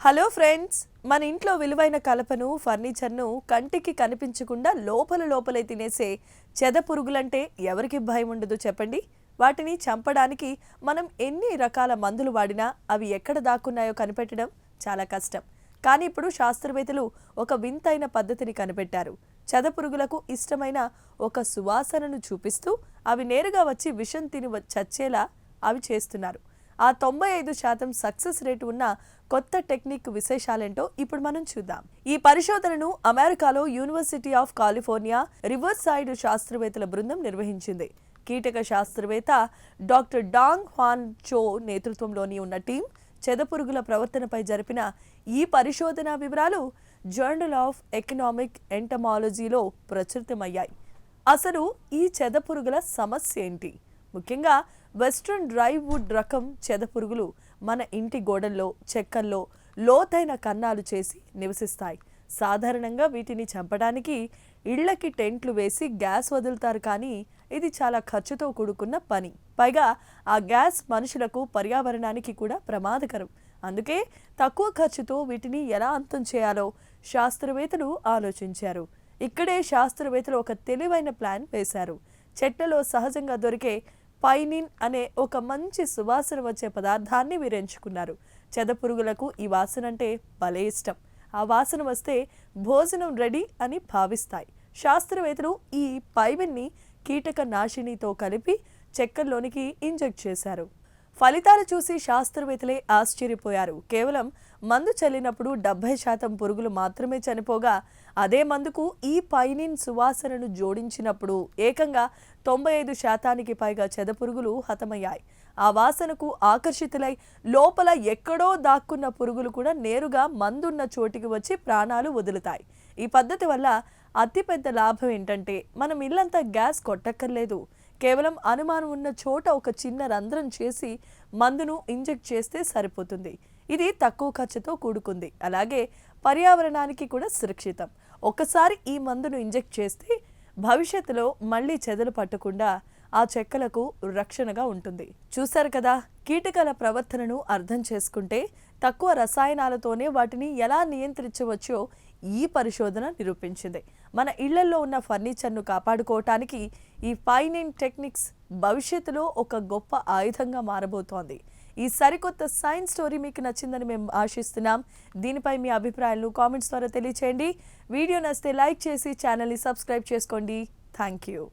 Hello friends, మన ఇంట్లో విలువైన కలపను ఫర్నిచర్ను కంటికి కనిపించకుండా లోపలే తినేసే చెద పురుగులంటే ఎవరికి భయం ఉండదు చెప్పండి. వాటిని చంపడానికి మనం ఎన్ని రకాల మందులు వాడినా అవి ఎక్కడ దాక్కున్నాయో కనిపెట్టడం చాలా కష్టం. కానీ ఇప్పుడు శాస్త్రవేత్తలు ఒక వింతైన పద్ధతిని కనిపెట్టారు. చెద పురుగులకు ఇష్టమైన ఒక సువాసనను చూపిస్తూ అవి నేరుగా వచ్చి విషం తిని చచ్చేలా అవి చేస్తున్నారు. ఆ 95% సక్సెస్ రేటు ఉన్న కొత్త టెక్నిక్ విశేషాలేంటో ఇప్పుడు మనం చూద్దాం. ఈ పరిశోధనను అమెరికాలో university of California river side శాస్త్రవేత్తల బృందం నిర్వహించింది. కీటక శాస్త్రవేత్త డాక్టర్ డాంగ్ హ్వాన్ చో నేతృత్వంలోని ఉన్న టీం చెదపురుగుల ప్రవర్తనపై జరిపిన ఈ పరిశోధన వివరాలు జర్నల్ ఆఫ్ ఎకనామిక్ ఎంటమాలజీలో ప్రచురితమయ్యాయి. అసలు ఈ చెదపురుగుల సమస్య ఏంటి? ముఖ్యంగా వెస్ట్రన్ డ్రై వుడ్ రకం చెదపురుగులు మన ఇంటి గోడల్లో, చెక్కల్లో లోతైన కన్నాలు చేసి నివసిస్తాయి. సాధారణంగా వీటిని చంపడానికి ఇళ్లకి టెంట్లు వేసి గ్యాస్ వదులుతారు, కానీ ఇది చాలా ఖర్చుతో కూడుకున్న పని. పైగా ఆ గ్యాస్ మనుషులకు, పర్యావరణానికి కూడా ప్రమాదకరం. అందుకే తక్కువ ఖర్చుతో వీటిని ఎలా అంతం చేయాలో శాస్త్రవేత్తలు ఆలోచించారు. ఇక్కడే శాస్త్రవేత్తలు ఒక తెలివైన ప్లాన్ వేశారు. చెట్లలో సహజంగా దొరికే పైనిన్ అనే ఒక మంచి సువాసన వచ్చే పదార్థాన్ని వీరు ఎంచుకున్నారు. చెదపురుగులకు ఈ వాసన అంటే భలే ఇష్టం. ఆ వాసన వస్తే భోజనం రెడీ అని భావిస్తాయి. శాస్త్రవేత్తలు ఈ పైవిన్ని కీటక నాశినితో కలిపి చెక్కల్లోనికి ఇంజెక్ట్ చేశారు. ఫలితాలు చూసి శాస్త్రవేత్తలే ఆశ్చర్యపోయారు. కేవలం మందు చల్లినప్పుడు 70% పురుగులు మాత్రమే చనిపోగా, అదే మందుకు ఈ పైనిన్ సువాసనను జోడించినప్పుడు ఏకంగా 95% పైగా చెదపురుగులు హతమయ్యాయి. ఆ వాసనకు ఆకర్షితులై లోపల ఎక్కడో దాక్కున్న పురుగులు కూడా నేరుగా మందున్న చోటికి వచ్చి ప్రాణాలు వదులుతాయి. ఈ పద్ధతి వల్ల అతిపెద్ద లాభం ఏంటంటే, మనం ఇల్లంతా గ్యాస్ కొట్టక్కర్లేదు. కేవలం అనుమానం ఉన్న చోట ఒక చిన్న రంధ్రం చేసి మందును ఇంజెక్ట్ చేస్తే సరిపోతుంది. ఇది తక్కువ ఖర్చుతో కూడుకుంది, అలాగే పర్యావరణానికి కూడా సురక్షితం. ఒకసారి ఈ మందును ఇంజెక్ట్ చేస్తే భవిష్యత్తులో మళ్ళీ చెదలు పట్టకుండా ఆ చెక్కలకు రక్షణగా ఉంటుంది. చూశారు కదా, కీటకాల ప్రవర్తనను అర్థం చేసుకుంటే తక్కువ రసాయనాలతోనే వాటిని ఎలా నియంత్రించవచ్చో ఈ పరిశోధన నిరూపించింది. మన ఇళ్లలో ఉన్న ఫర్నిచర్ను కాపాడుకోవటానికి ఈ పైనిన్ టెక్నిక్స్ భవిష్యత్తులో ఒక గొప్ప ఆయుధంగా మారబోతోంది. ఈ సరికొత్త సైన్స్ స్టోరీ మీకు నచ్చిందని మేము ఆశిస్తున్నాం. దీనిపై మీ అభిప్రాయాలను కామెంట్స్ ద్వారా తెలియచేయండి. వీడియో నచ్చితే లైక్ చేసి ఛానల్ని సబ్స్క్రైబ్ చేసుకోండి. Thank you.